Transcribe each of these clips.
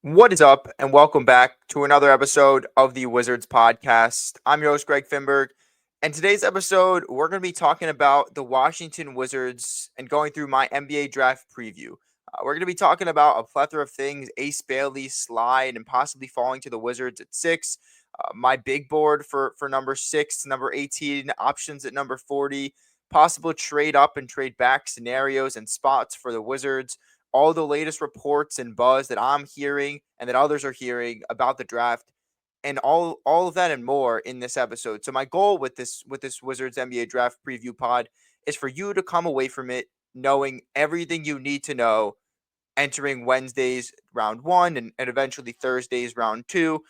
What is up, and welcome back to another episode of the Wizards podcast. I'm your host, Greg Finberg, and today's episode, we're going to be talking about the Washington Wizards and going through my NBA draft preview. We're going to be talking about a plethora of things: Ace Bailey slide and possibly falling to the Wizards at 6, my big board for number 6, number 18, options at number 40, possible trade up and trade back scenarios and spots for the Wizards, all the latest reports and buzz that I'm hearing and that others are hearing about the draft, and all of that and more in this episode. So my goal with this Wizards NBA draft preview pod is for you to come away from it knowing everything you need to know entering Wednesday's round one and eventually Thursday's round two.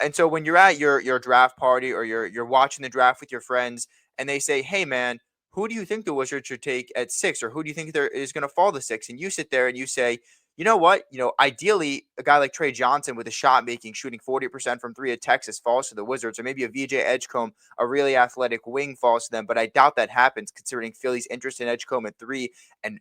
And so when you're at your draft party or you're watching the draft with your friends and they say, "Hey man, who do you think the Wizards should take at 6, or who do you think there is going to fall to 6?" And you sit there and you say, "You know what? Ideally, a guy like Trey Johnson with a shot making, shooting 40% from three at Texas falls to the Wizards, or maybe a VJ Edgecombe, a really athletic wing, falls to them." But I doubt that happens considering Philly's interest in Edgecombe at 3 and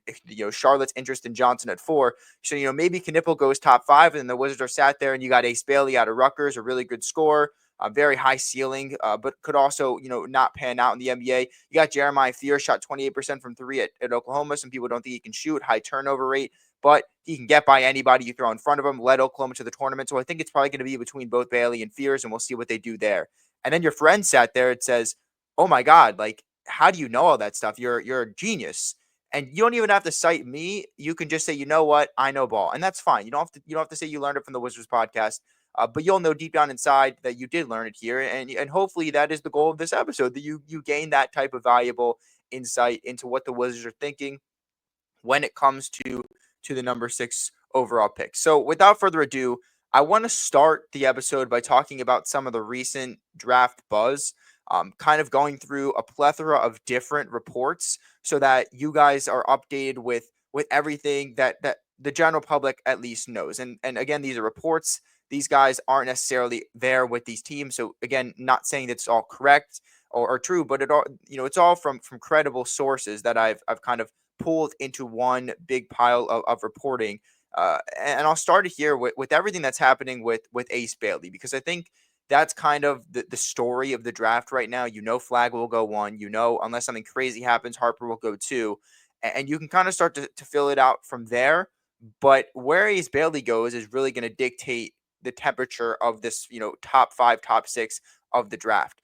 Charlotte's interest in Johnson at 4. So, maybe Knipple goes top 5, and the Wizards are sat there, and you got Ace Bailey out of Rutgers, a really good scorer, a very high ceiling, but could also, not pan out in the NBA. You got Jeremiah Fear, shot 28% from 3 at Oklahoma. Some people don't think he can shoot, high turnover rate, but he can get by anybody you throw in front of him, led Oklahoma to the tournament. So I think it's probably going to be between both Bailey and Fears, and we'll see what they do there. And then your friend sat there and says, "Oh my God, like, how do you know all that stuff? You're a genius." And you don't even have to cite me. You can just say, "You know what? I know ball," and that's fine. You don't have to say you learned it from the Wizards podcast, but you'll know deep down inside that you did learn it here, and hopefully that is the goal of this episode, that you gain that type of valuable insight into what the Wizards are thinking when it comes to the number 6 overall pick. So without further ado, I want to start the episode by talking about some of the recent draft buzz, kind of going through a plethora of different reports so that you guys are updated with everything that the general public at least knows. And again, these are reports. These guys aren't necessarily there with these teams. So again, not saying that it's all correct or true, but it's all from credible sources that I've kind of pulled into one big pile of reporting. And I'll start here with everything that's happening with Ace Bailey, because I think that's kind of the story of the draft right now. Flag will go 1. Unless something crazy happens, Harper will go 2. And you can kind of start to fill it out from there. But where Ace Bailey goes is really going to dictate the temperature of this, top 5, top 6 of the draft.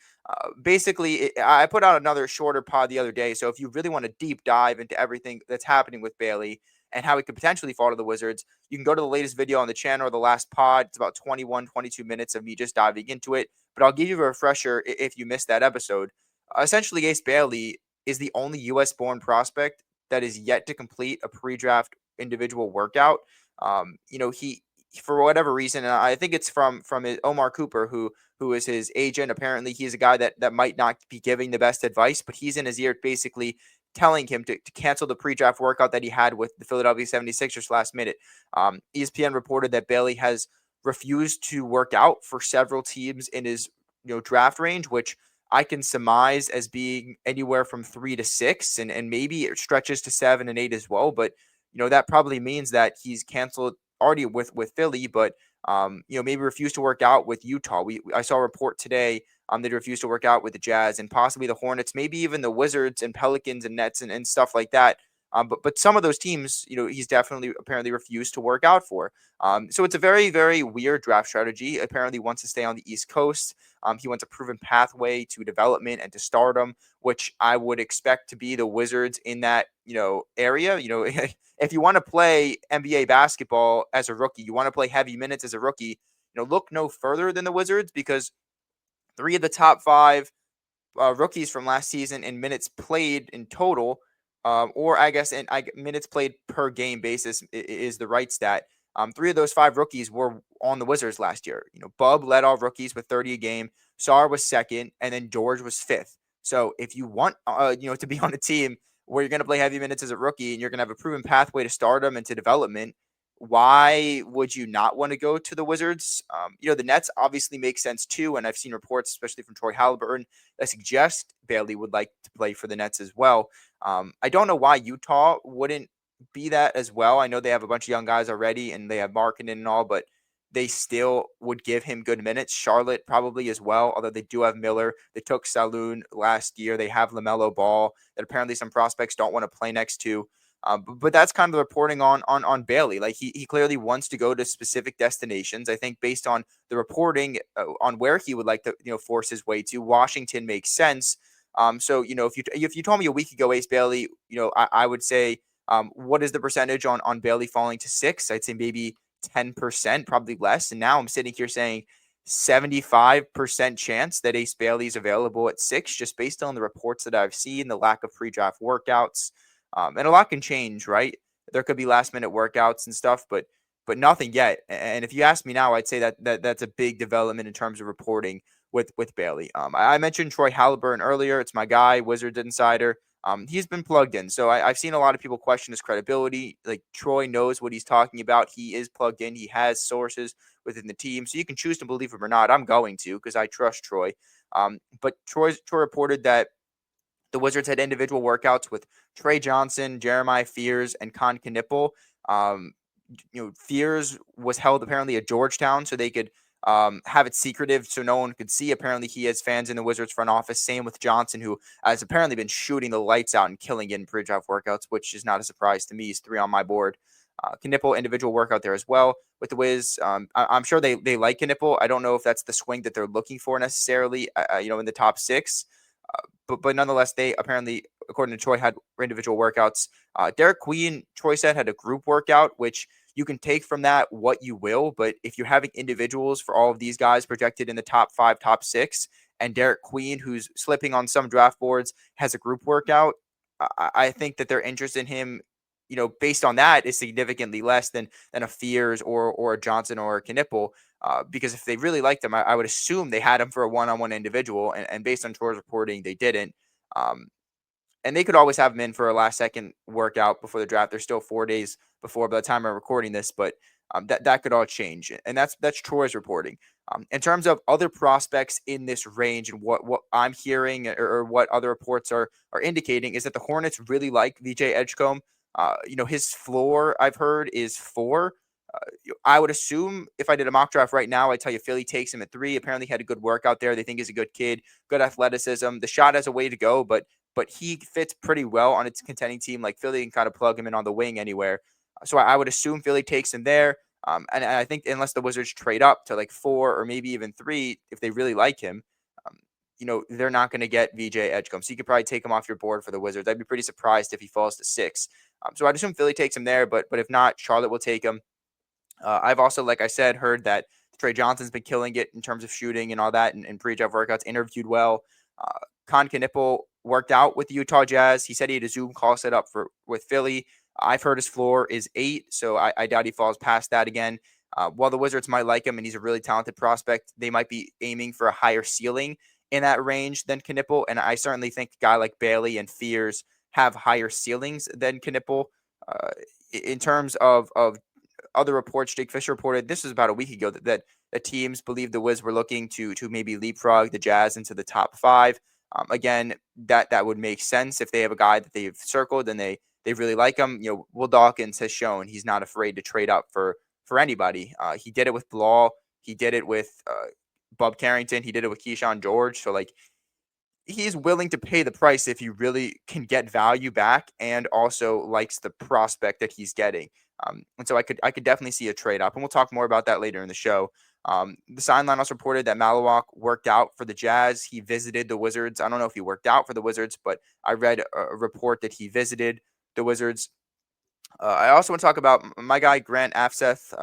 Basically, I put out another shorter pod the other day. So if you really want to deep dive into everything that's happening with Bailey and how he could potentially fall to the Wizards, you can go to the latest video on the channel or the last pod. It's about 21, 22 minutes of me just diving into it. But I'll give you a refresher if you missed that episode. Essentially, Ace Bailey is the only U.S. born prospect that is yet to complete a pre-draft individual workout. He, for whatever reason, and I think it's from Omar Cooper, who is his agent. Apparently, he's a guy that might not be giving the best advice, but he's in his ear basically telling him to cancel the pre-draft workout that he had with the Philadelphia 76ers last minute. ESPN reported that Bailey has refused to work out for several teams in his draft range, which I can surmise as being anywhere from 3 to 6, and maybe it stretches to 7 and 8 as well. But that probably means that he's canceled already with Philly, but maybe refused to work out with Utah. I saw a report today that he refused to work out with the Jazz and possibly the Hornets, maybe even the Wizards and Pelicans and Nets and stuff like that. But some of those teams, he's definitely apparently refused to work out for. So it's a very, very weird draft strategy. Apparently wants to stay on the East Coast. He wants a proven pathway to development and to stardom, which I would expect to be the Wizards in that, area. If you want to play NBA basketball as a rookie, you want to play heavy minutes as a rookie, look no further than the Wizards, because 3 of the top 5 rookies from last season in minutes played in total, or I guess in minutes played per game basis is the right stat. 3 of those 5 rookies were on the Wizards last year. Bub led all rookies with 30 a game. Sar was second, and then George was 5th. So if you want, to be on a team where you're going to play heavy minutes as a rookie and you're going to have a proven pathway to stardom and to development, why would you not want to go to the Wizards? The Nets obviously make sense too, and I've seen reports, especially from Troy Halliburton, that suggest Bailey would like to play for the Nets as well. I don't know why Utah wouldn't be that as well. I know they have a bunch of young guys already, and they have Markkanen and all, but they still would give him good minutes. Charlotte probably as well, although they do have Miller. They took Saloon last year. They have LaMelo Ball that apparently some prospects don't want to play next to. But that's kind of the reporting on Bailey. Like he clearly wants to go to specific destinations. I think based on the reporting on where he would like to force his way to, Washington makes sense. So if you told me a week ago, Ace Bailey, I would say, what is the percentage on Bailey falling to 6? I'd say maybe 10%, probably less. And now I'm sitting here saying 75% chance that Ace Bailey is available at 6, just based on the reports that I've seen, the lack of pre-draft workouts. And a lot can change, right? There could be last minute workouts and stuff, but nothing yet. And if you ask me now, I'd say that's a big development in terms of reporting with Bailey. I mentioned Troy Halliburton earlier. It's my guy, Wizards Insider. He's been plugged in. So I've seen a lot of people question his credibility. Like Troy knows what he's talking about. He is plugged in. He has sources within the team. So you can choose to believe him or not. I'm going to because I trust Troy. But Troy reported that the Wizards had individual workouts with Trey Johnson, Jeremiah Fears, and Con Knipple. Um, Fears was held apparently at Georgetown so they could have it secretive so no one could see. Apparently, he has fans in the Wizards front office. Same with Johnson, who has apparently been shooting the lights out and killing it in pre-draft workouts, which is not a surprise to me. He's 3 on my board. Knipple, individual workout there as well with the Wiz. I'm sure they like Knipple. I don't know if that's the swing that they're looking for necessarily, in the top 6. But nonetheless, they apparently, according to Troy, had individual workouts. Derek Queen, Troy said, had a group workout, which you can take from that what you will. But if you're having individuals for all of these guys projected in the top 5, top 6, and Derek Queen, who's slipping on some draft boards, has a group workout, I think that their interest in him, based on that, is significantly less than a Fears or a Johnson or a Knipple. Because if they really liked him, I would assume they had him for a one-on-one individual, and based on Troy's reporting, they didn't. Um, and they could always have him in for a last-second workout before the draft. They're still 4 days before by the time I'm recording this, but that could all change, and that's Troy's reporting. In terms of other prospects in this range and what I'm hearing or what other reports are indicating is that the Hornets really like VJ Edgecombe. His floor I've heard is 4. I would assume if I did a mock draft right now, I'd tell you Philly takes him at 3. Apparently he had a good workout there. They think he's a good kid, good athleticism. The shot has a way to go, but he fits pretty well on its contending team. Like Philly can kind of plug him in on the wing anywhere. So I would assume Philly takes him there. And I think unless the Wizards trade up to like 4 or maybe even 3, if they really like him, they're not going to get VJ Edgecombe. So you could probably take him off your board for the Wizards. I'd be pretty surprised if he falls to 6. So I'd assume Philly takes him there, but if not, Charlotte will take him. I've also, like I said, heard that Trey Johnson's been killing it in terms of shooting and all that and pre-draft workouts, interviewed well. Con Knipple worked out with the Utah Jazz. He said he had a Zoom call set up with Philly. I've heard his floor is 8, so I doubt he falls past that again. While the Wizards might like him and he's a really talented prospect, they might be aiming for a higher ceiling in that range than Knipple. And I certainly think a guy like Bailey and Fears have higher ceilings than Knipple. In terms of other reports, Jake Fisher reported this was about a week ago that the teams believe the Wiz were looking to maybe leapfrog the Jazz into the top 5. Again, that would make sense if they have a guy that they've circled and they really like him. Will Dawkins has shown he's not afraid to trade up for anybody. He did it with Blau. He did it with Bub Carrington. He did it with Keyshawn George. So like, he's willing to pay the price if he really can get value back and also likes the prospect that he's getting. And so I could definitely see a trade up, and we'll talk more about that later in the show. The sideline also reported that Malawak worked out for the Jazz. He visited the Wizards. I don't know if he worked out for the Wizards, but I read a report that he visited the Wizards. I also want to talk about my guy Grant Afseth.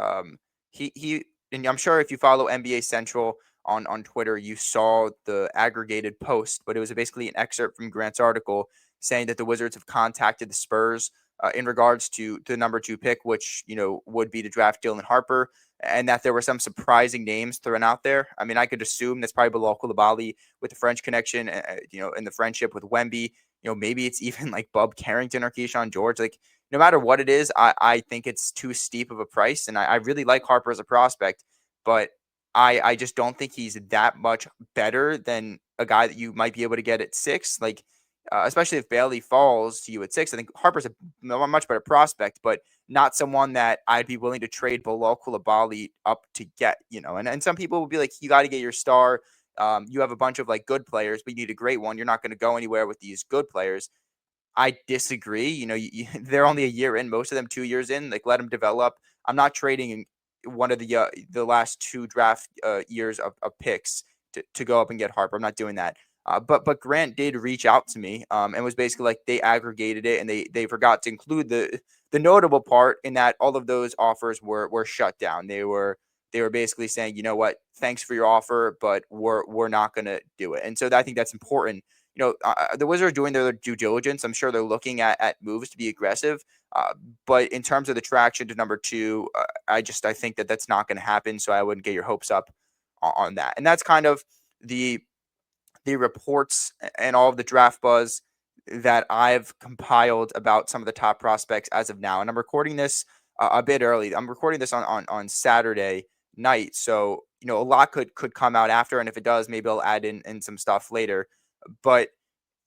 He and I'm sure if you follow NBA Central on Twitter, you saw the aggregated post, but it was basically an excerpt from Grant's article saying that the Wizards have contacted the Spurs in regards to the number 2 pick, which would be to draft Dylan Harper, and that there were some surprising names thrown out there. I mean, I could assume that's probably Bilal Coulibaly with the French connection, and the friendship with Wemby. Maybe it's even like Bub Carrington or Keyshawn George. Like, no matter what it is, I think it's too steep of a price, and I really like Harper as a prospect, but I just don't think he's that much better than a guy that you might be able to get at 6. Like, especially if Bailey falls to you at 6. I think Harper's a much better prospect, but not someone that I'd be willing to trade below Koulibaly up to get, and some people will be like, you got to get your star. You have a bunch of like good players, but you need a great one. You're not going to go anywhere with these good players. I disagree. They're only a year in, most of them 2 years in. Like, let them develop. I'm not trading one of the last two draft years of picks to go up and get Harper. I'm not doing that. But Grant did reach out to me and was basically like, they aggregated it and they forgot to include the notable part in that all of those offers were shut down. They were basically saying, you know what, thanks for your offer, but we're not going to do it. And so I think that's important. The Wizards are doing their due diligence. I'm sure they're looking at moves to be aggressive. But in terms of the traction to number 2, I think that that's not going to happen. So I wouldn't get your hopes up on that. And that's kind of the reports and all of the draft buzz that I've compiled about some of the top prospects as of now. And I'm recording this a bit early. I'm recording this on Saturday night. So, a lot could come out after. And if it does, maybe I'll add in some stuff later. But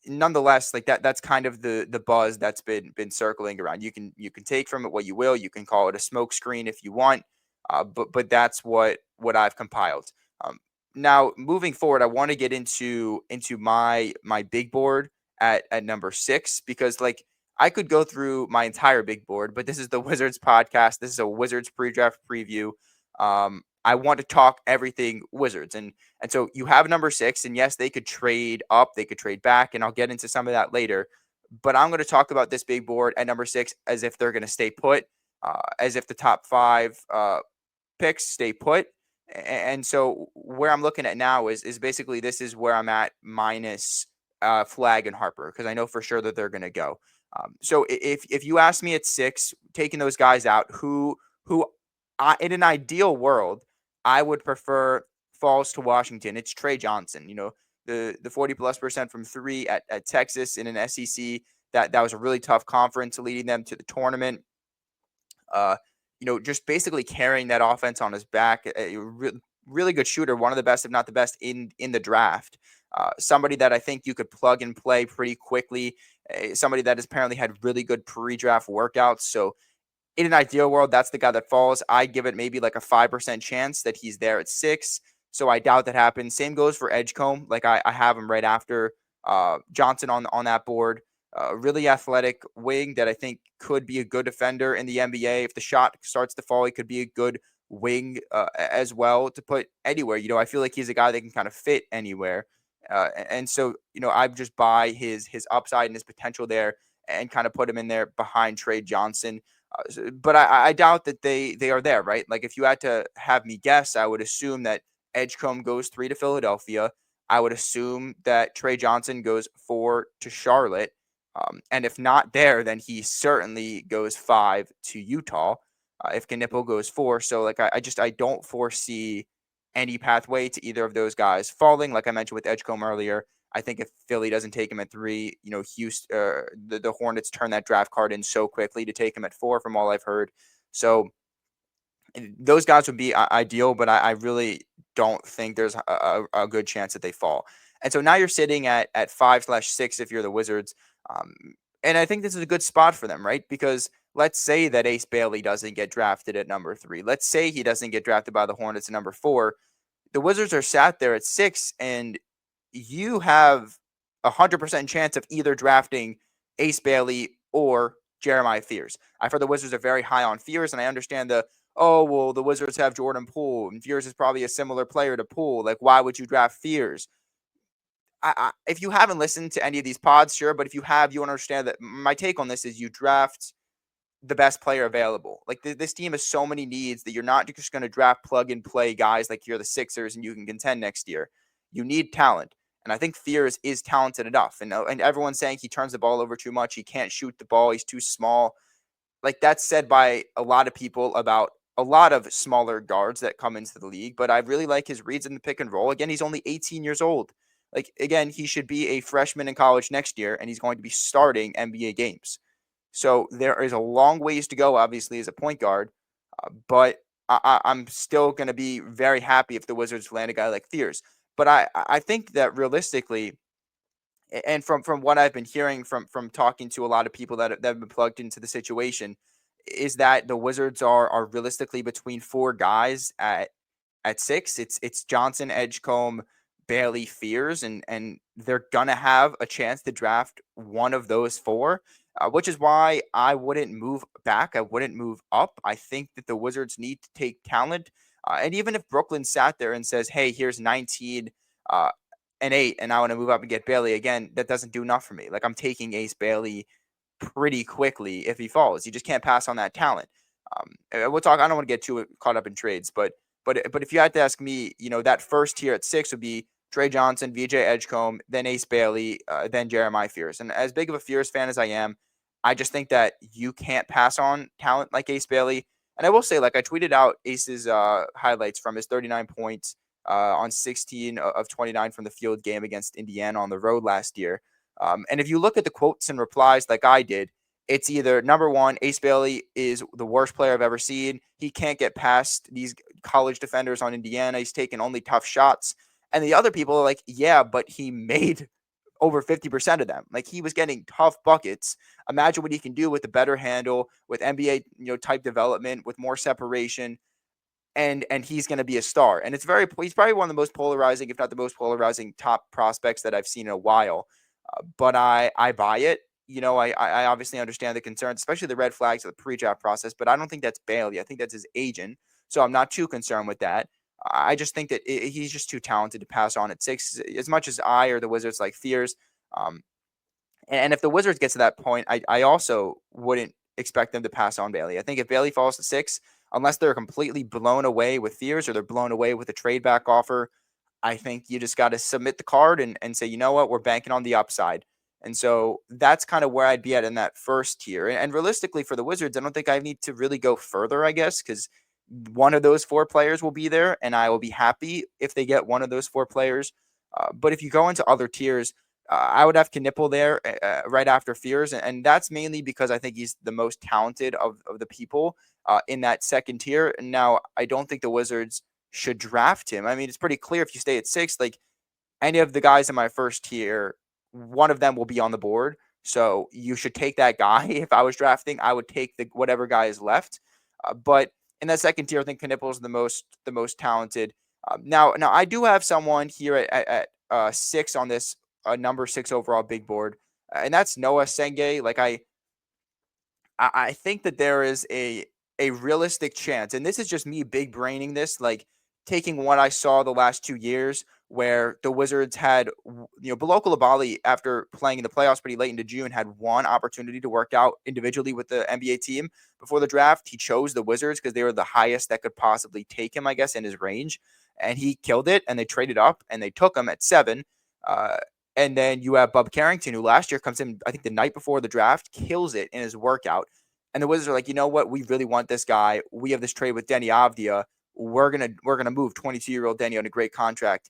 nonetheless, like that's kind of the buzz that's been circling around. You can take from it what you will. You can call it a smoke screen if you want, but that's what I've compiled. Um, Now moving forward, I want to get into my big board at number 6, because like I could go through my entire big board, but this is the Wizards podcast. This is a Wizards pre-draft preview. I want to talk everything Wizards, and so you have number 6, and yes, they could trade up, they could trade back, and I'll get into some of that later. But I'm going to talk about this big board at number 6 as if they're going to stay put, as if the top 5 picks stay put. And so where I'm looking at now is basically this is where I'm at minus Flag and Harper, because I know for sure that they're going to go. So if you ask me at 6, taking those guys out, who in an ideal world I would prefer falls to Washington. It's Trey Johnson. The 40+% from 3 at Texas in an SEC that was a really tough conference, leading them to the tournament. Just basically carrying that offense on his back. A really good shooter, one of the best, if not the best, in the draft. Somebody that I think you could plug and play pretty quickly. Somebody that has apparently had really good pre-draft workouts. So in an ideal world, that's the guy that falls. I give it maybe like a 5% chance that he's there at 6. So I doubt that happens. Same goes for Edgecombe. Like I have him right after Johnson on that board. Really athletic wing that I think could be a good defender in the NBA. If the shot starts to fall, he could be a good wing as well to put anywhere. I feel like he's a guy that can kind of fit anywhere. And so, I just buy his upside and his potential there and kind of put him in there behind Trey Johnson. But I doubt that they are there, right? Like if you had to have me guess, I would assume that Edgecombe goes 3 to Philadelphia. I would assume that Trey Johnson goes 4 to Charlotte. And if not there, then he certainly goes 5 to Utah. If Knipple goes 4. So like I don't foresee any pathway to either of those guys falling. Like I mentioned with Edgecombe earlier, I think if Philly doesn't take him at 3, Houston, the Hornets turn that draft card in so quickly to take him at 4, from all I've heard. So those guys would be ideal, but I really don't think there's a good chance that they fall. And so now you're sitting at 5/6 if you're the Wizards. Um, and I think this is a good spot for them, right? Because let's say that Ace Bailey doesn't get drafted at number 3. Let's say he doesn't get drafted by the Hornets at number 4. The Wizards are sat there at 6, and you have 100% chance of either drafting Ace Bailey or Jeremiah Fears. I've heard the Wizards are very high on Fears, and I understand the Wizards have Jordan Poole, and Fears is probably a similar player to Poole. Like, why would you draft Fears? If you haven't listened to any of these pods, sure, but if you have, you understand that my take on this is you draft the best player available. Like this team has so many needs that you're not just going to draft plug and play guys like you're the Sixers and you can contend next year. You need talent. And I think Fears is talented enough. And everyone's saying he turns the ball over too much. He can't shoot the ball. He's too small. Like that's said by a lot of people about a lot of smaller guards that come into the league. But I really like his reads in the pick and roll. Again, he's only 18 years old. Like, again, he should be a freshman in college next year, and he's going to be starting NBA games. So there is a long ways to go, obviously, as a point guard. But I'm still going to be very happy if the Wizards land a guy like Fears. But I think that realistically, And from what I've been hearing from talking to a lot of people that have been plugged into the situation, is that the Wizards are realistically between four guys at six. It's Johnson, Edgecombe, Bailey, Fears, and they're gonna have a chance to draft one of those four, which is why I wouldn't move back. I wouldn't move up. I think that the Wizards need to take talent, and even if Brooklyn sat there and says, "Hey, here's 19 uh, and 8, and I want to move up and get Bailey," again, that doesn't do enough for me. Like I'm taking Ace Bailey pretty quickly if he falls. You just can't pass on that talent. We'll talk. I don't want to get too caught up in trades, but if you had to ask me, that first tier at 6 would be Trey Johnson, VJ Edgecombe, then Ace Bailey, then Jeremiah Fears. And as big of a Fears fan as I am, I just think that you can't pass on talent like Ace Bailey. And I will say, like I tweeted out Ace's highlights from his 39 points on 16 of 29 from the field game against Indiana on the road last year. And if you look at the quotes and replies like I did, it's either number one, Ace Bailey is the worst player I've ever seen. He can't get past these college defenders on Indiana. He's taking only tough shots. And the other people are like, yeah, but he made over 50% of them. Like he was getting tough buckets. Imagine what he can do with a better handle, with NBA, type development, with more separation, and he's going to be a star. And he's probably one of the most polarizing, if not the most polarizing top prospects that I've seen in a while. But I buy it. I obviously understand the concerns, especially the red flags of the pre-draft process, but I don't think that's Bailey. I think that's his agent. So I'm not too concerned with that. I just think that he's just too talented to pass on at 6, as much as I or the Wizards like Fears. Um, and if the Wizards get to that point, I also wouldn't expect them to pass on Bailey. I think if Bailey falls to 6, unless they're completely blown away with Fears or they're blown away with a trade back offer, I think you just got to submit the card and say, you know what, we're banking on the upside. And so that's kind of where I'd be at in that first tier. And realistically for the Wizards, I don't think I need to really go further, I guess, because one of those four players will be there, and I will be happy if they get one of those four players. But if you go into other tiers, I would have Knipple there right after Fears, and that's mainly because I think he's the most talented of the people in that second tier. And now I don't think the Wizards should draft him. I mean, it's pretty clear if you stay at 6, like any of the guys in my first tier, one of them will be on the board. So you should take that guy. If I was drafting, I would take the whatever guy is left. But in that second tier, I think Knippel is the most talented. Now I do have someone here at 6 on this number 6 overall big board, and that's Noah Senge. Like I think that there is a realistic chance, and this is just me big braining this, like taking what I saw the last 2 years, where the Wizards had, Below Coulibaly, after playing in the playoffs pretty late into June, had one opportunity to work out individually with the NBA team before the draft. He chose the Wizards because they were the highest that could possibly take him, I guess, in his range, and he killed it. And they traded up and they took him at 7. Uh, and then you have Bub Carrington, who last year comes in, I think, the night before the draft, kills it in his workout. And the Wizards are like, you know what? We really want this guy. We have this trade with Denny Avdia. We're gonna move 22-year-old Denny on a great contract.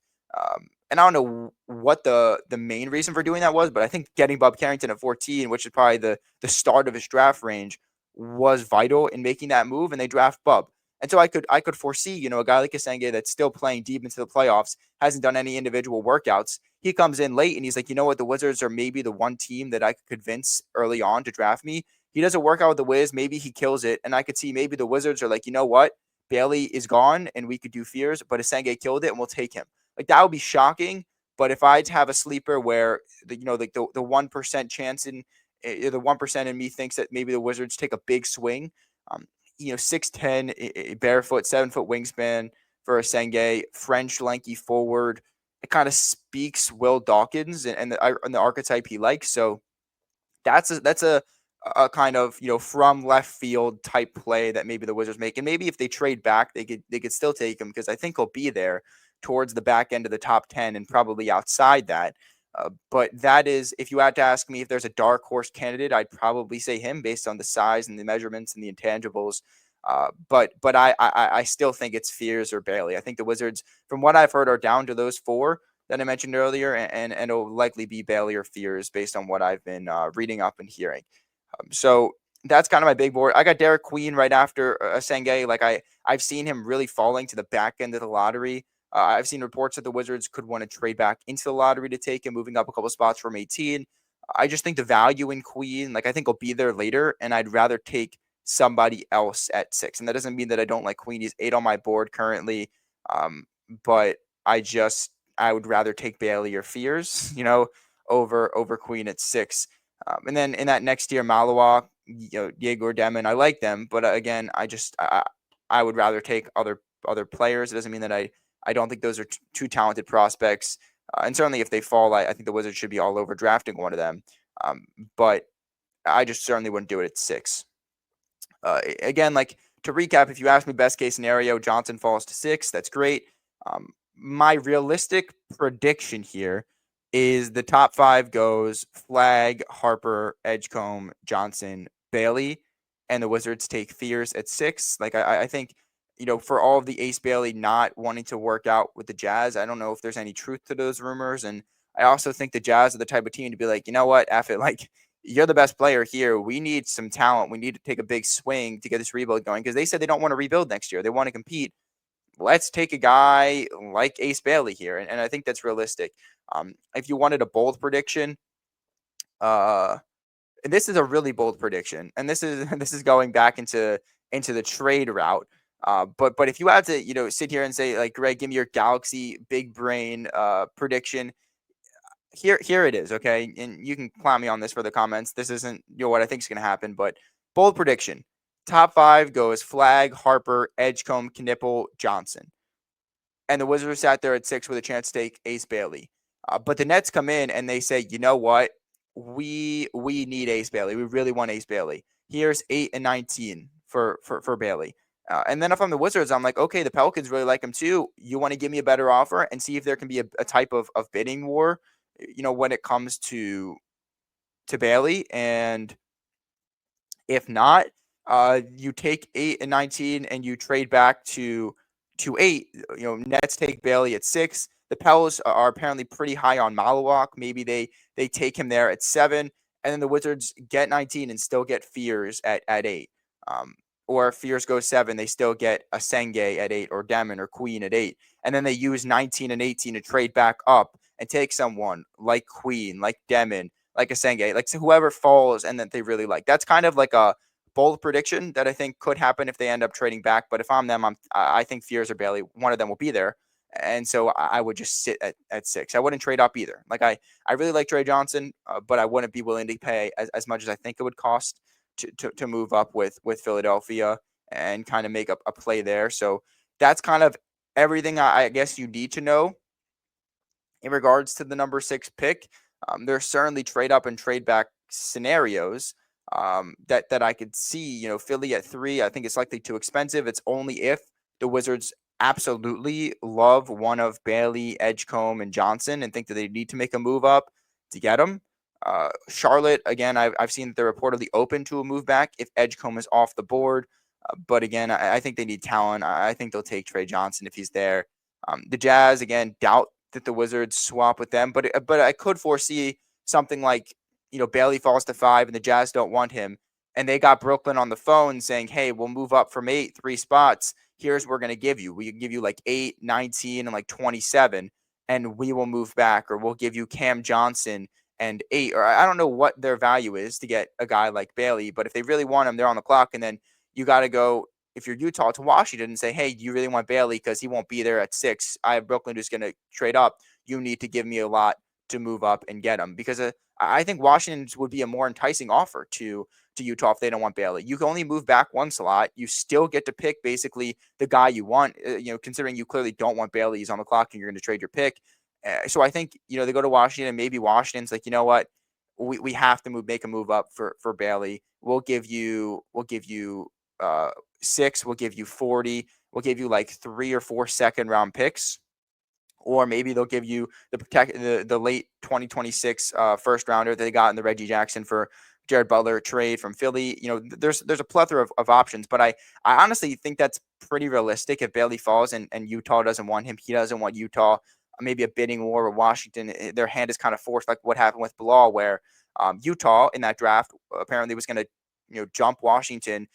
And I don't know what the main reason for doing that was, but I think getting Bub Carrington at 14, which is probably the start of his draft range, was vital in making that move. And they draft Bub. And so I could foresee, a guy like Asenge that's still playing deep into the playoffs, hasn't done any individual workouts. He comes in late and he's like, you know what, the Wizards are maybe the one team that I could convince early on to draft me. He doesn't work out with the Wiz. Maybe he kills it. And I could see maybe the Wizards are like, you know what, Bailey is gone and we could do Fears, but Asenge killed it and we'll take him. Like that would be shocking. But if I have a sleeper where the 1% chance the 1% in me thinks that maybe the Wizards take a big swing, 6'10", barefoot, 7-foot wingspan for a Senge, French lanky forward. It kind of speaks Will Dawkins and the archetype he likes. So that's a kind of from left field type play that maybe the Wizards make, and maybe if they trade back, they could still take him because I think he'll be there towards the back end of the top 10 and probably outside that. But that is, if you had to ask me if there's a dark horse candidate, I'd probably say him based on the size and the measurements and the intangibles. But I still think it's Fears or Bailey. I think the Wizards, from what I've heard, are down to those four that I mentioned earlier, and it'll likely be Bailey or Fears based on what I've been reading up and hearing. So that's kind of my big board. I got Derek Queen right after Senge. Like I've seen him really falling to the back end of the lottery. I've seen reports that the Wizards could want to trade back into the lottery to take him, moving up a couple spots from 18. I just think the value in Queen, like I think he'll be there later, and I'd rather take somebody else at 6. And that doesn't mean that I don't like Queen. He's 8 on my board currently, but I would rather take Bailey or Fears, over Queen at 6. And then in that next tier, Malawak, Diego or Demon, I like them, but again, I would rather take other players. It doesn't mean that I don't think those are two talented prospects. And certainly if they fall, I think the Wizards should be all over drafting one of them. But I just certainly wouldn't do it at 6. Again, like to recap, if you ask me best case scenario, Johnson falls to 6. That's great. My realistic prediction here is the top 5 goes Flag, Harper, Edgecombe, Johnson, Bailey, and the Wizards take Fears at 6. Like I think, for all of the Ace Bailey not wanting to work out with the Jazz, I don't know if there's any truth to those rumors. And I also think the Jazz are the type of team to be like, you know what, F it, like you're the best player here. We need some talent. We need to take a big swing to get this rebuild going because they said they don't want to rebuild next year. They want to compete. Let's take a guy like Ace Bailey here. And I think that's realistic. If you wanted a bold prediction, and this is a really bold prediction, and this is going back into the trade route. But if you had to, sit here and say, like, Greg, give me your Galaxy big brain prediction. Here it is, okay? And you can clown me on this for the comments. This isn't what I think is going to happen, but bold prediction. Top 5 goes Flag, Harper, Edgecombe, Knipple, Johnson. And the Wizards sat there at 6 with a chance to take Ace Bailey. But the Nets come in and they say, you know what? We need Ace Bailey. We really want Ace Bailey. Here's 8 and 19 for Bailey. And then if I'm the Wizards, I'm like, okay, the Pelicans really like him too. You want to give me a better offer and see if there can be a type of bidding war, when it comes to Bailey. And if not, you take 8 and 19 and you trade back to 8. Nets take Bailey at 6. The Pels are apparently pretty high on Malawak. Maybe they take him there at 7. And then the Wizards get 19 and still get Fears at 8. Or if Fears goes 7, they still get a Senge at 8 or Demon or Queen at 8. And then they use 19 and 18 to trade back up and take someone like Queen, like Demon, like a Senge, like whoever falls and that they really like. That's kind of like a bold prediction that I think could happen if they end up trading back. But if I'm them, I think Fears or Bailey, one of them will be there. And so I would just sit at 6. I wouldn't trade up either. Like I really like Trey Johnson, but I wouldn't be willing to pay as much as I think it would cost to move up with Philadelphia and kind of make a play there. So that's kind of everything I guess you need to know in regards to the number 6 pick. There's certainly trade up and trade back scenarios that I could see. Philly at 3, I think it's likely too expensive. It's only if the Wizards absolutely love one of Bailey, Edgecombe, and Johnson and think that they need to make a move up to get them. Charlotte, again, I've seen that they're reportedly open to a move back if Edgecombe is off the board. But again, I think they need talent. I think they'll take Trey Johnson if he's there. The Jazz, again, doubt that the Wizards swap with them, but I could foresee something like, Bailey falls to 5 and the Jazz don't want him, and they got Brooklyn on the phone saying, hey, we'll move up from 8, 3 spots. Here's what we're going to give you. We can give you like 8, 19, and like 27, and we will move back, or we'll give you Cam Johnson and 8, or I don't know what their value is to get a guy like Bailey, but if they really want him, they're on the clock, and then you got to go, if you're Utah, to Washington and say, hey, do you really want Bailey because he won't be there at 6? I have Brooklyn who's going to trade up. You need to give me a lot to move up and get him, because I think Washington would be a more enticing offer to Utah if they don't want Bailey. You can only move back one slot. You still get to pick basically the guy you want, considering you clearly don't want Bailey. He's on the clock and you're going to trade your pick. So I think, they go to Washington. Maybe Washington's like, you know what? We have to make a move up for Bailey. We'll give you 6. We'll give you 40. We'll give you like 3 or 4 second round picks. Or maybe they'll give you the late 2026 first rounder that they got in the Reggie Jackson for Jared Butler trade from Philly. There's a plethora of options, but I honestly think that's pretty realistic if Bailey falls and Utah doesn't want him. He doesn't want Utah. Maybe a bidding war with Washington. Their hand is kind of forced, like what happened with Bilal, where Utah in that draft apparently was going to jump Washington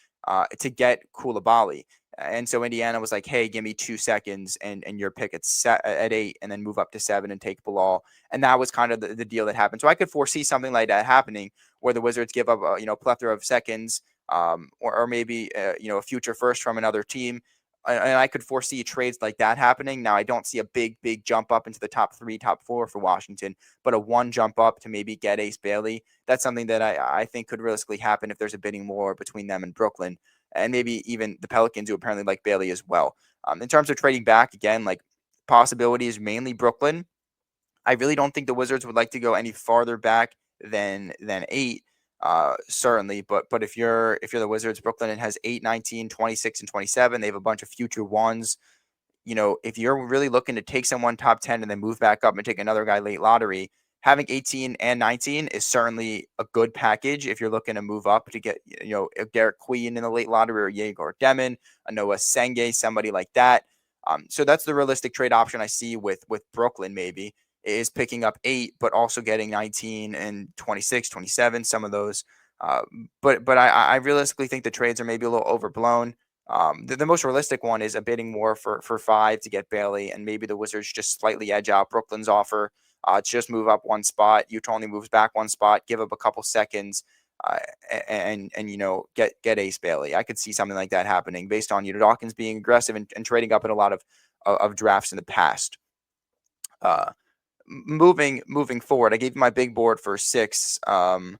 to get Koulibaly. And so Indiana was like, hey, give me 2 seconds and your pick at 8, and then move up to 7 and take Bilal. And that was kind of the deal that happened. So I could foresee something like that happening where the Wizards give up a plethora of seconds, or maybe a future first from another team. And I could foresee trades like that happening. Now, I don't see a big jump up into the top 3, top 4 for Washington, but a one jump up to maybe get Ace Bailey. That's something that I think could realistically happen if there's a bidding war between them and Brooklyn, and maybe even the Pelicans, who apparently like Bailey as well. In terms of trading back, again, like possibilities, mainly Brooklyn. I really don't think the Wizards would like to go any farther back than 8. Certainly, but if you're the Wizards, Brooklyn, it has 8, 19, 26, and 27. They have a bunch of future ones. If you're really looking to take someone top 10 and then move back up and take another guy late lottery, having 18 and 19 is certainly a good package if you're looking to move up to get, a Derek Queen in the late lottery, or Yegor Demon, a Noah Senge, somebody like that. So that's the realistic trade option I see with Brooklyn, maybe, is picking up 8, but also getting 19 and 26, 27, some of those. But I realistically think the trades are maybe a little overblown. The most realistic one is a bidding war for 5 to get Bailey, and maybe the Wizards just slightly edge out Brooklyn's offer. Just move up one spot. Utah only moves back one spot, give up a couple seconds, uh, and get Ace Bailey. I could see something like that happening based on Dawkins being aggressive and trading up in a lot of drafts in the past. Uh, moving forward, I gave you my big board for 6. I'm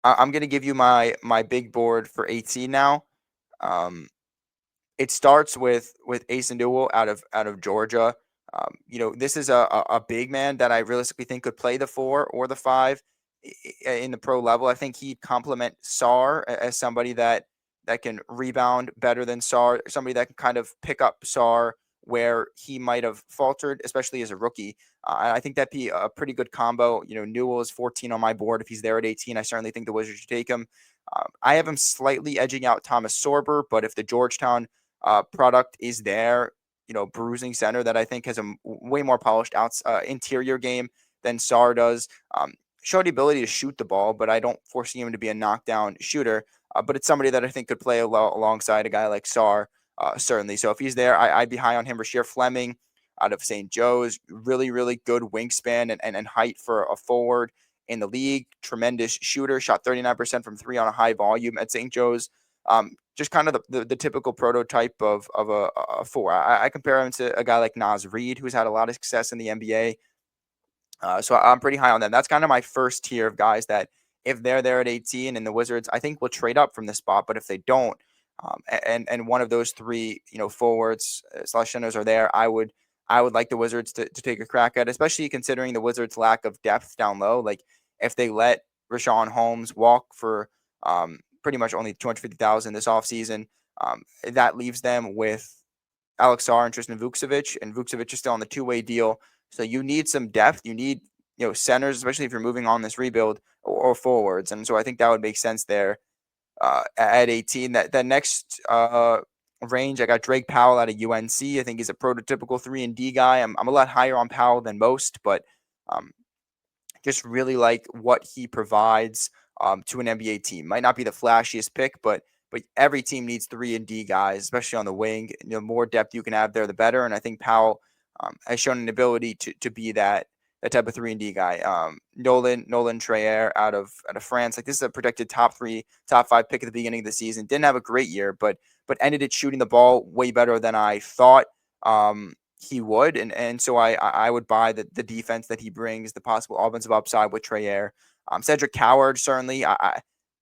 going to give you my big board for 18 now. It starts with Ace Newell out of Georgia. This is a big man that I realistically think could play the 4 or the 5 in the pro level. I think he'd complement Sarr as somebody that can rebound better than Sarr, somebody that can kind of pick up Sarr where he might have faltered, especially as a rookie. I think that'd be a pretty good combo. Newell is 14 on my board. If he's there at 18, I certainly think the Wizards should take him. I have him slightly edging out Thomas Sorber, but if the Georgetown product is there, bruising center that I think has a way more polished interior game than Sarr does. Showed the ability to shoot the ball, but I don't foresee him to be a knockdown shooter. But it's somebody that I think could play alongside a guy like Sarr, certainly. So if he's there, I'd be high on him. Rasheer Fleming out of St. Joe's, really good wingspan and height for a forward in the league. Tremendous shooter, shot 39% from 3 on a high volume at St. Joe's. Just kind of the typical prototype of a 4. I compare him to a guy like Naz Reid, who's had a lot of success in the NBA. So I'm pretty high on them. That's kind of my first tier of guys that, if they're there at 18 and the Wizards, I think will trade up from this spot. But if they don't, and one of those 3, forwards slash centers are there, I would like the Wizards to take a crack at it, especially considering the Wizards' lack of depth down low. Like, if they let Richaun Holmes walk for pretty much only $250,000 this offseason, that leaves them with Alex Sarr and Tristan Vukcevic, and Vukcevic is still on the 2-way deal. So you need some depth. You need centers, especially if you're moving on this rebuild, or forwards. And so I think that would make sense there at 18. That next range, I got Drake Powell out of UNC. I think he's a prototypical 3-and-D guy. I'm a lot higher on Powell than most, but just really like what he provides to an NBA team. Might not be the flashiest pick, but every team needs 3-and-D guys, especially on the wing. The more depth you can have there, the better. And I think Powell has shown an ability to be that type of 3-and-D guy. Nolan Trayer out of France. Like, this is a projected top 5 pick at the beginning of the season. Didn't have a great year, but ended it shooting the ball way better than I thought he would. And so I would buy the defense that he brings, the possible offensive upside with Trayer. Cedric Coward, certainly.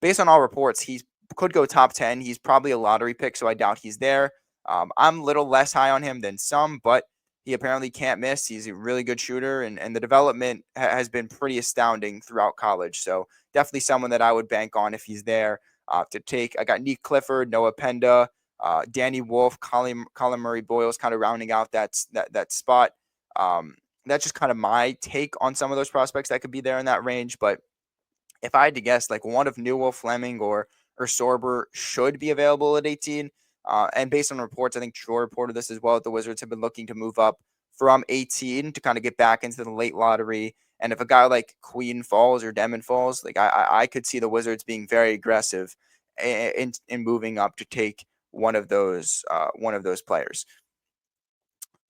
Based on all reports, he could go top 10. He's probably a lottery pick, so I doubt he's there. I'm a little less high on him than some, but he apparently can't miss. He's a really good shooter, and the development has been pretty astounding throughout college. So definitely someone that I would bank on if he's there to take. I got Nick Clifford, Noah Penda, Danny Wolf, Colin Murray Boyles kind of rounding out that spot. That's just kind of my take on some of those prospects that could be there in that range. But if I had to guess, like, one of Newell, Fleming, or Sorber should be available at 18. And based on reports, I think Troy reported this as well, that the Wizards have been looking to move up from 18 to kind of get back into the late lottery. And if a guy like Queen falls or Demon falls, like, I could see the Wizards being very aggressive in moving up to take one of those players.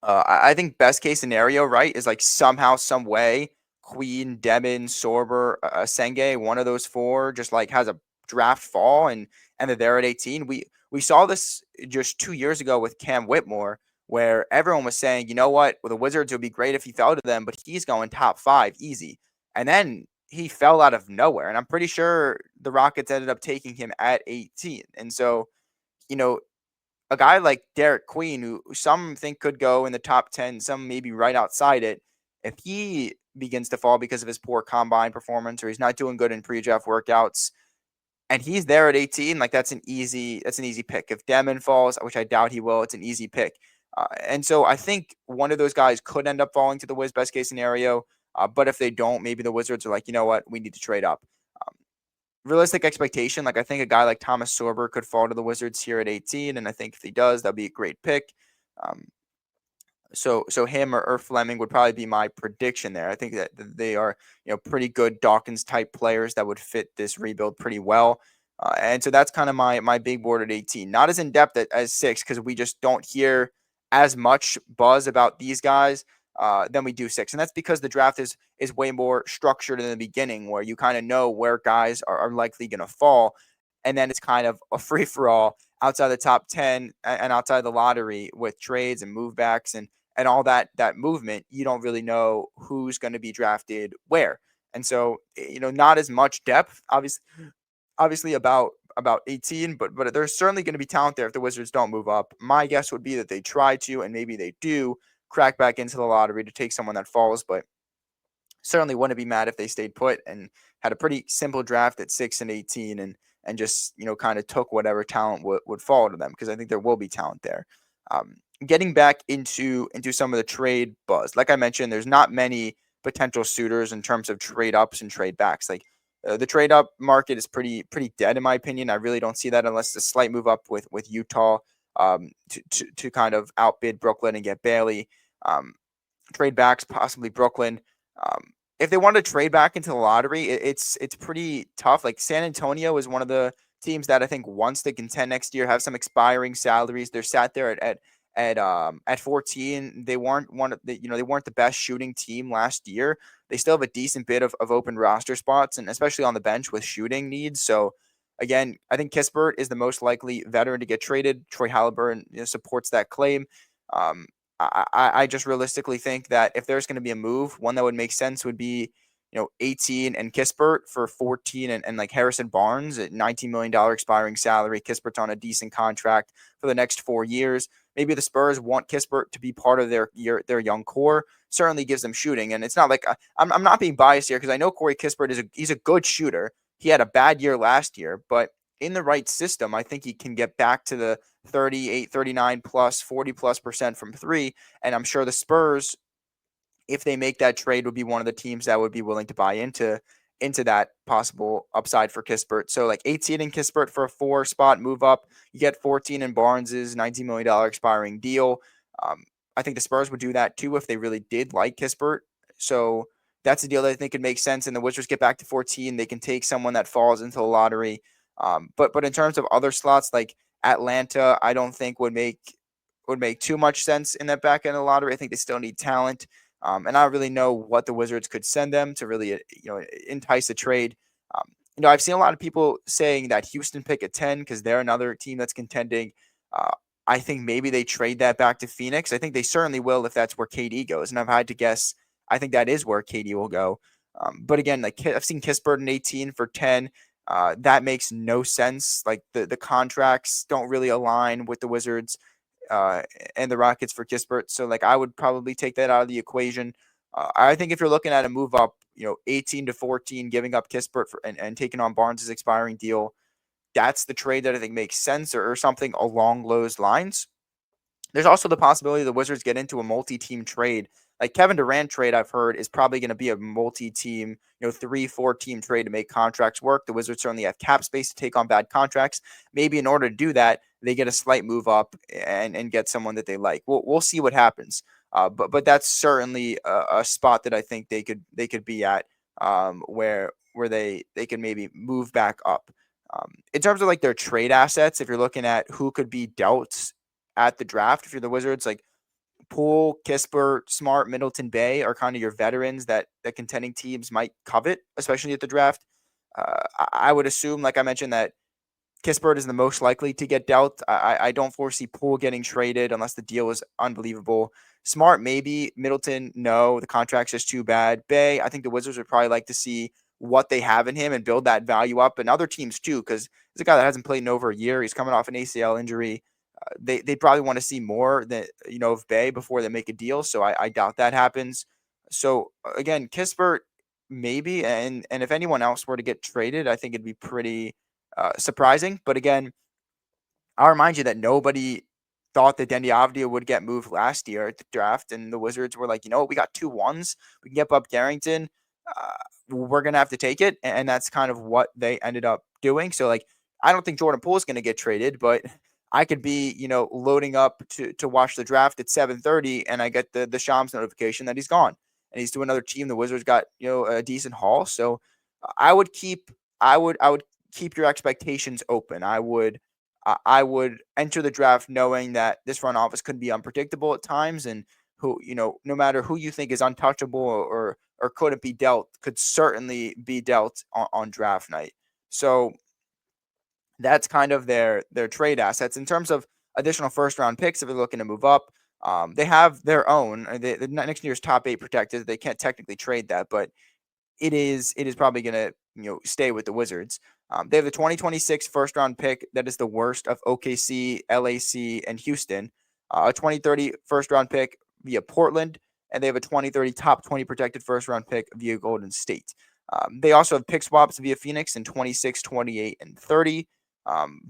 I think best case scenario, right, is like somehow, some way, Queen, Demon, Sorber, Senge, one of those four, just like has a draft fall and they're there at 18. We saw this just 2 years ago with Cam Whitmore, where everyone was saying, you know what, well, the Wizards would be great if he fell to them, but he's going top 5 easy, and then he fell out of nowhere, and I'm pretty sure the Rockets ended up taking him at 18, and so you know a guy like Derek Queen, who some think could go in the top 10, some maybe right outside it, if he begins to fall because of his poor combine performance or he's not doing good in pre-draft workouts, and he's there at 18, like that's an easy pick. If Demon falls, which I doubt he will, it's an easy pick. And so I think one of those guys could end up falling to the Wiz best case scenario. But if they don't, maybe the Wizards are like, you know what, we need to trade up. Um, Realistic expectation, like I think a guy like Thomas Sorber could fall to the Wizards here at 18, and I think if he does, that'd be a great pick. Um, so him or Fleming would probably be my prediction there. I think that they are pretty good Dawkins type players that would fit this rebuild pretty well. And so that's kind of my big board at 18. Not as in depth as 6 because we just don't hear as much buzz about these guys than we do 6, and that's because the draft is way more structured in the beginning, where you kind of know where guys are likely going to fall, and then it's kind of a free for all outside the top 10 and outside the lottery with trades and movebacks and all that movement. You don't really know who's going to be drafted where, and so not as much depth, obviously about 18, but there's certainly going to be talent there if the Wizards don't move up. My guess would be that they try to, and maybe they do crack back into the lottery to take someone that falls, but certainly wouldn't be mad if they stayed put and had a pretty simple draft at 6 and 18 and just kind of took whatever talent would fall to them, because I think there will be talent there. Getting back into some of the trade buzz, like I mentioned, there's not many potential suitors in terms of trade ups and trade backs. Like the trade up market is pretty dead in my opinion. I really don't see that unless it's a slight move up with Utah to kind of outbid Brooklyn and get Bailey. Trade backs, possibly Brooklyn. Um, if they want to trade back into the lottery, it's pretty tough. Like San Antonio is one of the teams that I think wants to contend next year, have some expiring salaries. They're sat there at 14. They weren't they weren't the best shooting team last year. They still have a decent bit of open roster spots, and especially on the bench with shooting needs. So again, I think Kispert is the most likely veteran to get traded. Troy Halliburton supports that claim. Um, I just realistically think that if there's going to be a move, one that would make sense would be, 18 and Kispert for 14 and like Harrison Barnes at $19 million expiring salary. Kispert's on a decent contract for the next 4 years. Maybe the Spurs want Kispert to be part of their young core. Certainly gives them shooting. And it's not like I'm not being biased here because I know Corey Kispert he's a good shooter. He had a bad year last year, but in the right system, I think he can get back to the 38, 39 plus, 40 plus% from 3. And I'm sure the Spurs, if they make that trade, would be one of the teams that would be willing to buy into that possible upside for Kispert. So like 18 in Kispert for a 4 spot move up. You get 14 in Barnes's $19 million expiring deal. Um, I think the Spurs would do that too if they really did like Kispert. So that's a deal that I think could make sense. And the Wizards get back to 14. They can take someone that falls into the lottery. But in terms of other slots like Atlanta, I don't think would make too much sense in that back end of the lottery. I think they still need talent. And I don't really know what the Wizards could send them to really, entice a trade. I've seen a lot of people saying that Houston pick at 10 because they're another team that's contending. Uh, I think maybe they trade that back to Phoenix. I think they certainly will if that's where KD goes. And I've had to guess, I think that is where KD will go. But again, like I've seen Kispert in 18 for 10. That makes no sense. Like the contracts don't really align with the Wizards uh, and the Rockets for Kispert. So like I would probably take that out of the equation. I think if you're looking at a move up, 18 to 14, giving up Kispert and taking on Barnes' expiring deal, that's the trade that I think makes sense or something along those lines. There's also the possibility the Wizards get into a multi-team trade. Like Kevin Durant trade, I've heard is probably going to be a multi-team, 3-4 team trade to make contracts work. The Wizards certainly have cap space to take on bad contracts. Maybe in order to do that, they get a slight move up and get someone that they like. We'll see what happens. But that's certainly a spot that I think they could be at where they could maybe move back up. In terms of like their trade assets, if you're looking at who could be dealt at the draft, if you're the Wizards, like Poole, Kispert, Smart, Middleton, Bay are kind of your veterans that contending teams might covet, especially at the draft. I would assume, like I mentioned, that Kispert is the most likely to get dealt. I don't foresee Poole getting traded unless the deal is unbelievable. Smart, maybe. Middleton, no. The contract's just too bad. Bay, I think the Wizards would probably like to see what they have in him and build that value up. And other teams too, because he's a guy that hasn't played in over a year. He's coming off an ACL injury. They probably want to see more than of Bay before they make a deal. So I doubt that happens. So again, Kispert, maybe, and if anyone else were to get traded, I think it'd be pretty surprising. But again, I'll remind you that nobody thought that Denny Avdia would get moved last year at the draft, and the Wizards were like, we got 2 1s. We can get Bob Garrington. We're gonna have to take it, and that's kind of what they ended up doing. So, like, I don't think Jordan Poole is gonna get traded, but I could be, loading up to watch the draft at 7:30, and I get the Shams notification that he's gone, and he's to another team. The Wizards got a decent haul, so I would keep I would keep your expectations open. I would enter the draft knowing that this front office could be unpredictable at times, and who no matter who you think is untouchable or couldn't be dealt, could certainly be dealt on draft night. So that's kind of their trade assets in terms of additional first round picks. If they're looking to move up, they have their own. The next year's top 8 protected. They can't technically trade that, but it is probably going to stay with the Wizards. They have the 2026 first round pick that is the worst of OKC, LAC, and Houston. A 2030 first round pick via Portland, and they have a 2030 top 20 protected first round pick via Golden State. They also have pick swaps via Phoenix in 26, 28, and 30.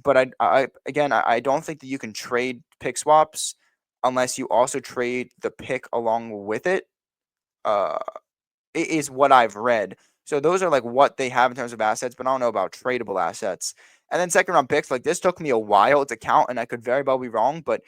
But I don't think that you can trade pick swaps unless you also trade the pick along with it. Is what I've read. So those are like what they have in terms of assets, but I don't know about tradable assets. And then second round picks, like this took me a while to count, and I could very well be wrong, but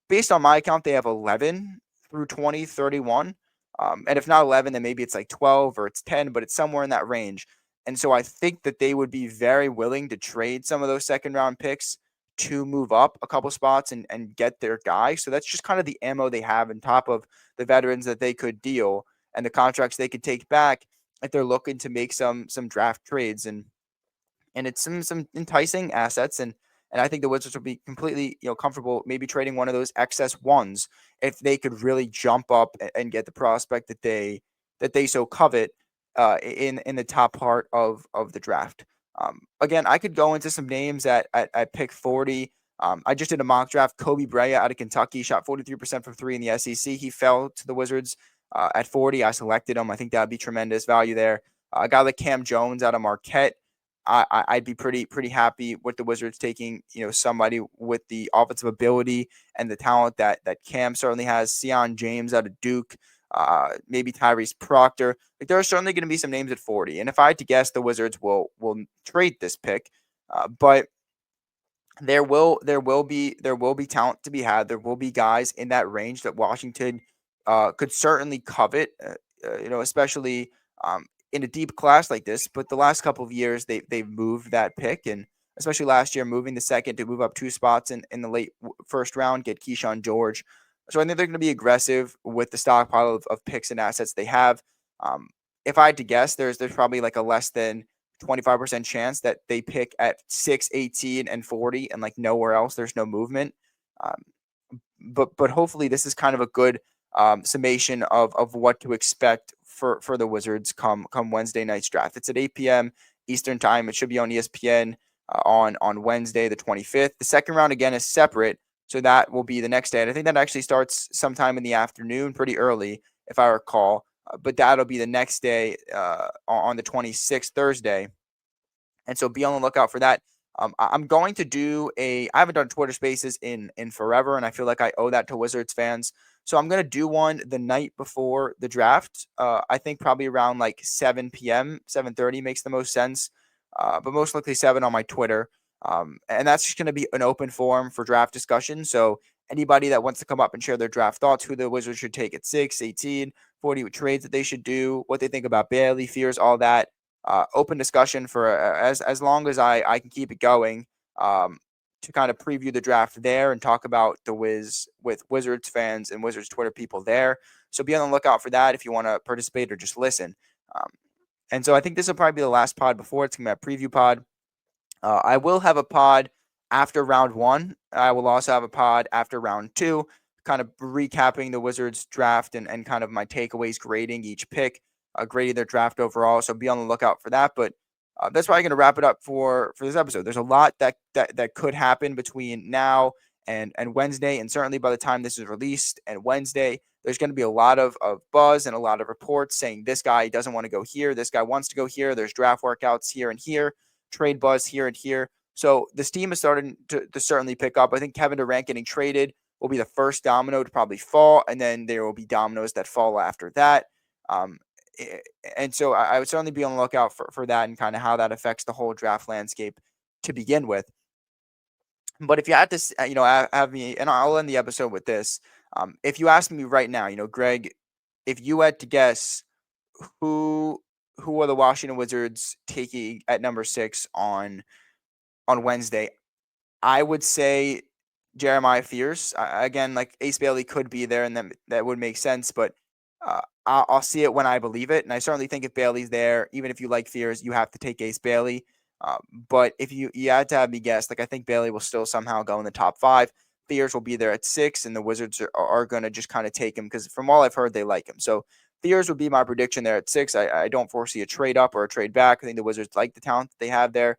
based on my account, they have 11 through 2031. And if not 11, then maybe it's like 12 or it's 10, but it's somewhere in that range. And so I think that they would be very willing to trade some of those second round picks to move up a couple spots and get their guy. So that's just kind of the ammo they have on top of the veterans that they could deal and the contracts they could take back if they're looking to make some draft trades. And it's some enticing assets, and I think the Wizards would be completely comfortable maybe trading one of those excess ones if they could really jump up and get the prospect that they so covet in the top part of the draft. Again, I could go into some names at pick 40. I just did a mock draft. Kobe Bryant out of Kentucky shot 43% from 3 in the SEC. He fell to the Wizards at 40. I selected him. I think that would be tremendous value there. A guy like Cam Jones out of Marquette. I'd be pretty happy with the Wizards taking somebody with the offensive ability and the talent that Cam certainly has. Sion James out of Duke, maybe Tyrese Proctor. Like there are certainly going to be some names at 40, and if I had to guess, the Wizards will trade this pick, but there will be talent to be had. There will be guys in that range that Washington could certainly covet. Especially in a deep class like this. But the last couple of years, they've moved that pick, and especially last year, moving the second to move up 2 spots in the late first round, get Keyshawn George. So I think they're going to be aggressive with the stockpile of picks and assets they have. Um, if I had to guess, there's probably like a less than 25% chance that they pick at 6, 18, and 40, and like nowhere else. There's no movement. Um, but hopefully this is kind of a good summation of what to expect for the Wizards come Wednesday night's draft. It's at 8 p.m. Eastern time. It should be on ESPN on Wednesday the 25th. The second round again is separate, so that will be the next day. And I think that actually starts sometime in the afternoon, pretty early, if I recall. But that'll be the next day on the 26th, Thursday. And so be on the lookout for that. I'm going to do I haven't done Twitter Spaces in forever, and I feel like I owe that to Wizards fans. So I'm going to do one the night before the draft. I think probably around like 7 p.m., 7:30 makes the most sense, but most likely 7 on my Twitter. And that's just going to be an open forum for draft discussion. So anybody that wants to come up and share their draft thoughts, who the Wizards should take at 6, 18, 40, trades that they should do, what they think about Bailey, fears, all that. open discussion for as long as I can keep it going, to kind of preview the draft there and talk about the Wiz with Wizards fans and Wizards Twitter people there. So be on the lookout for that if you want to participate or just listen. Um, and so I think this will probably be the last pod before it's going to be a preview pod. I will have a pod after round one. I will also have a pod after round two, kind of recapping the Wizards draft and kind of my takeaways, grading each pick, grading their draft overall. So be on the lookout for that. But that's probably going to wrap it up for this episode. There's a lot that could happen between now and Wednesday, and certainly by the time this is released and Wednesday, there's going to be a lot of buzz and a lot of reports saying this guy doesn't want to go here, this guy wants to go here. There's draft workouts here and here, trade buzz here and here. So this team is starting to certainly pick up. I think Kevin Durant getting traded will be the first domino to probably fall, and then there will be dominoes that fall after that. And so I would certainly be on the lookout for that and kind of how that affects the whole draft landscape to begin with. But if you had to, have me, and I'll end the episode with this. If you ask me right now, Greg, if you had to guess who are the Washington Wizards taking at number 6 on Wednesday, I would say Jeremiah Fears. Again, like Ace Bailey could be there, and that would make sense. But I'll see it when I believe it, and I certainly think if Bailey's there, even if you like Fears, you have to take Ace Bailey. But if you had to have me guess, like I think Bailey will still somehow go in the top 5. Fears will be there at 6, and the Wizards are going to just kind of take him because from all I've heard, they like him. So Fears would be my prediction there at 6. I don't foresee a trade up or a trade back. I think the Wizards like the talent that they have there.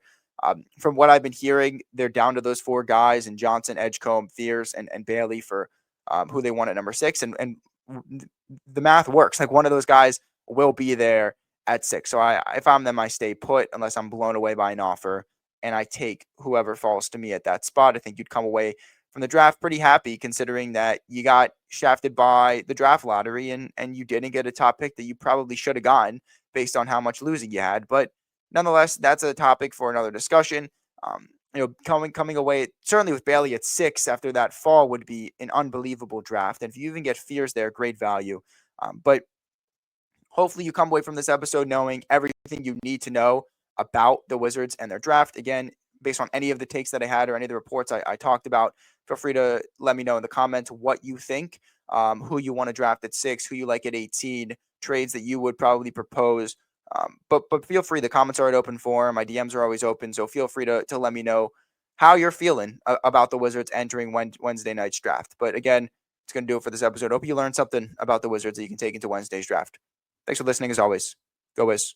From what I've been hearing, they're down to those 4 guys, and Johnson, Edgecombe, Fears, and Bailey for who they want at number 6. And the math works. Like one of those guys will be there at 6. So if I'm them, I stay put unless I'm blown away by an offer, and I take whoever falls to me at that spot. I think you'd come away from the draft pretty happy considering that you got shafted by the draft lottery and you didn't get a top pick that you probably should have gotten based on how much losing you had. But nonetheless, that's a topic for another discussion. Coming away certainly with Bailey at 6 after that fall would be an unbelievable draft. And if you even get Fears there, great value. But hopefully you come away from this episode knowing everything you need to know about the Wizards and their draft. Again, based on any of the takes that I had or any of the reports I talked about, feel free to let me know in the comments what you think, who you want to draft at 6, who you like at 18, trades that you would probably propose. But feel free. The comments are at open forum. My DMs are always open, so feel free to let me know how you're feeling about the Wizards entering Wednesday night's draft. But again, it's going to do it for this episode. Hope you learned something about the Wizards that you can take into Wednesday's draft. Thanks for listening as always. Go Wiz.